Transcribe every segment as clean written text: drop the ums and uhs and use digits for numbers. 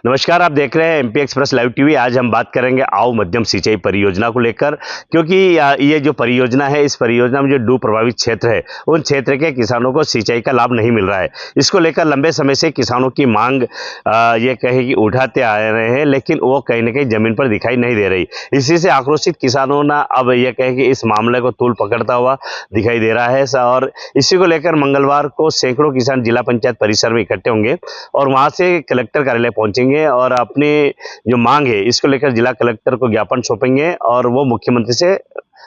नमस्कार, आप देख रहे हैं एमपी एक्सप्रेस लाइव टीवी। आज हम बात करेंगे आओ मध्यम सिंचाई परियोजना को लेकर, क्योंकि ये जो परियोजना है, इस परियोजना में जो डूब प्रभावित क्षेत्र है, उन क्षेत्र के किसानों को सिंचाई का लाभ नहीं मिल रहा है। इसको लेकर लंबे समय से किसानों की मांग ये कहे कि उठाते आ रहे हैं, लेकिन वो कहीं ना कहीं जमीन पर दिखाई नहीं दे रही। इसी से आक्रोशित किसानों ने अब ये कहे कि इस मामले को तूल पकड़ता हुआ दिखाई दे रहा है। और इसी को लेकर मंगलवार को सैकड़ों किसान जिला पंचायत परिसर में इकट्ठे होंगे और वहां से कलेक्टर कार्यालय पहुंचेंगे और अपनी जो मांग है इसको लेकर जिला कलेक्टर को ज्ञापन सौंपेंगे और वो मुख्यमंत्री से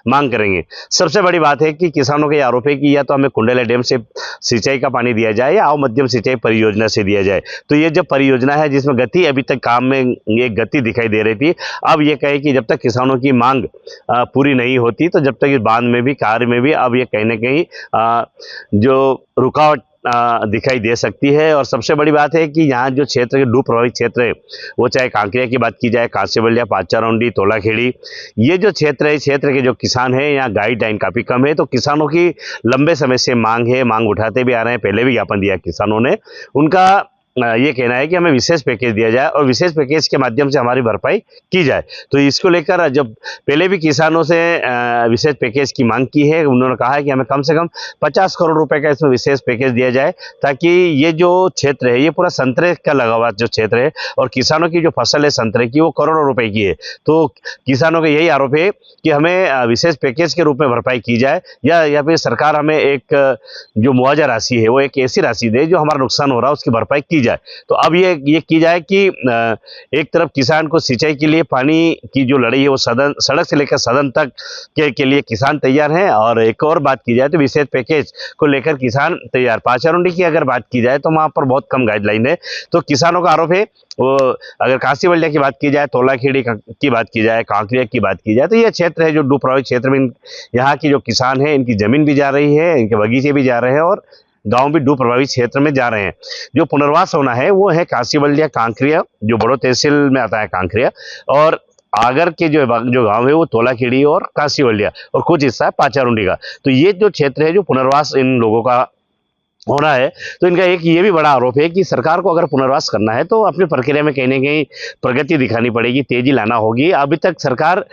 मांग करेंगे। सबसे बड़ी बात है कि किसानों के आरोप है कि या तो हमें कुंडेला डैम से सिंचाई का पानी दिया जाए या आओ मध्यम सिंचाई परियोजना से दिया जाए। तो ये जो परियोजना है जिसमें गति अभी तक काम में एक गति दिखाई दे रही थी, अब ये कहे कि जब तक किसानों की मांग पूरी नहीं होती तो जब तक इस बांध में भी कार्य में भी अब ये कहीं ना कहीं जो रुकावट दिखाई दे सकती है। और सबसे बड़ी बात है कि यहाँ जो क्षेत्र के डूब प्रभावित क्षेत्र है, वो चाहे कांकरिया की बात की जाए, कांसेबलिया, पाचारौंडी, तोलाखेड़ी, ये जो क्षेत्र है, क्षेत्र के जो किसान हैं, यहाँ गाइडलाइन काफ़ी कम है। तो किसानों की लंबे समय से मांग है, मांग उठाते भी आ रहे हैं, पहले भी ज्ञापन दिया किसानों ने। उनका ये कहना है कि हमें विशेष पैकेज दिया जाए और विशेष पैकेज के माध्यम से हमारी भरपाई की जाए। तो इसको लेकर जब पहले भी किसानों से विशेष पैकेज की मांग की है, उन्होंने कहा है कि हमें कम से कम 50 करोड़ रुपए का इसमें विशेष पैकेज दिया जाए, ताकि ये जो क्षेत्र है, ये पूरा संतरे का लगा हुआ जो क्षेत्र है और किसानों की जो फसल है संतरे की, वो करोड़ों रुपए की है। तो किसानों का यही आरोप है कि हमें विशेष पैकेज के रूप में भरपाई की जाए या फिर सरकार हमें एक जो मुआवजा राशि है वो एक ऐसी राशि दे जो हमारा नुकसान हो रहा है उसकी भरपाई की जाए। तो अब ये की जाए कि एक तरफ किसान को सिंचाई के लिए पानी की जो लड़ाई है वो सड़क से लेकर सदन तक के लिए किसान तैयार हैं, और एक और बात की जाए तो विशेष पैकेज को लेकर किसान तैयार। पाचारौंडी की अगर बात की जाए तो वहां पर बहुत कम गाइडलाइन है। तो किसानों का आरोप है, वो अगर कांसीवलिया की बात की जाए, तोलाखेड़ी की बात की जाए, कांकरिया की बात की जाए, तो ये क्षेत्र है जो डूब प्रभावित क्षेत्र में यहाँ की जो किसान है, इनकी जमीन भी जा रही है, इनके बगीचे भी जा रहे हैं और गांव भी डूब प्रभावित क्षेत्र में जा रहे हैं। जो पुनर्वास होना है वो है कांसीवलिया, कांकरिया, जो बड़ो तहसील में आता है कांकरिया, और आगर के जो गांव है वो तोलाखेड़ी और कांसीवलिया, और कुछ हिस्सा है पाचारौंडी का। तो ये जो क्षेत्र है जो पुनर्वास इन लोगों का होना है, तो इनका एक ये भी बड़ा आरोप है कि सरकार को अगर पुनर्वास करना है तो अपनी प्रक्रिया में कहीं ना कहीं प्रगति दिखानी पड़ेगी, तेजी लाना होगी। अभी तक सरकार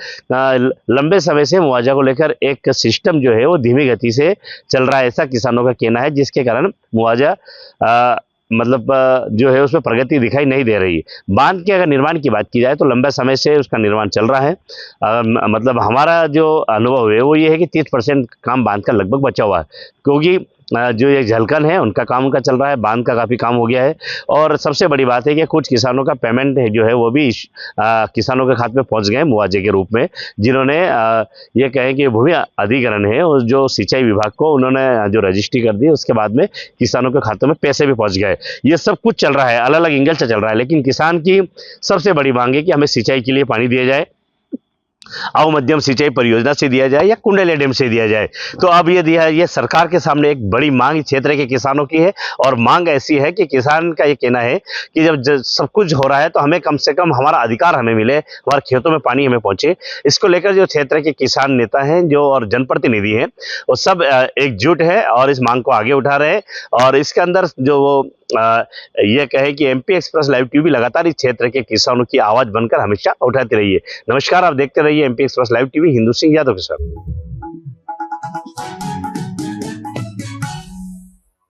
लंबे समय से मुआवजा को लेकर एक सिस्टम जो है वो धीमी गति से चल रहा है, ऐसा किसानों का कहना है, जिसके कारण मुआवजा मतलब जो है उसमें प्रगति दिखाई नहीं दे रही। बांध के अगर निर्माण की बात की जाए तो लंबे समय से उसका निर्माण चल रहा है। मतलब हमारा जो अनुभव है वो ये है कि 30% काम बांध का लगभग बचा हुआ है, क्योंकि जो ये झलकन है उनका काम उनका चल रहा है, बांध का काफ़ी काम हो गया है। और सबसे बड़ी बात है कि कुछ किसानों का पेमेंट है जो है वो भी किसानों के खाते में पहुंच गए मुआवजे के रूप में, जिन्होंने ये कहें कि भूमि अधिग्रहण है और जो सिंचाई विभाग को उन्होंने जो रजिस्ट्री कर दी, उसके बाद में किसानों के खातों में पैसे भी पहुँच गए। ये सब कुछ चल रहा है, अलग अलग एंगल से चल रहा है, लेकिन किसान की सबसे बड़ी मांग है कि हमें सिंचाई के लिए पानी दिया जाए, आओ मध्यम सिंचाई परियोजना से दिया जाए या कुंडेला डैम से दिया जाए। तो अब ये सरकार के सामने एक बड़ी मांग क्षेत्र के किसानों की है, और मांग ऐसी है कि किसान का ये कहना है कि जब सब कुछ हो रहा है तो हमें कम से कम हमारा अधिकार हमें मिले, हमारे खेतों में पानी हमें पहुंचे। इसको लेकर जो क्षेत्र के किसान नेता हैं जो और जनप्रतिनिधि हैं, वो सब एकजुट है और इस मांग को आगे उठा रहे हैं। और इसके अंदर जो वो ये कहे कि एमपी एक्सप्रेस लाइव टीवी लगातार इस क्षेत्र के किसानों की आवाज बनकर हमेशा उठाती रही है। नमस्कार, आप देखते रहिए MP express live TV. Hindu Singh Yadav के साथ।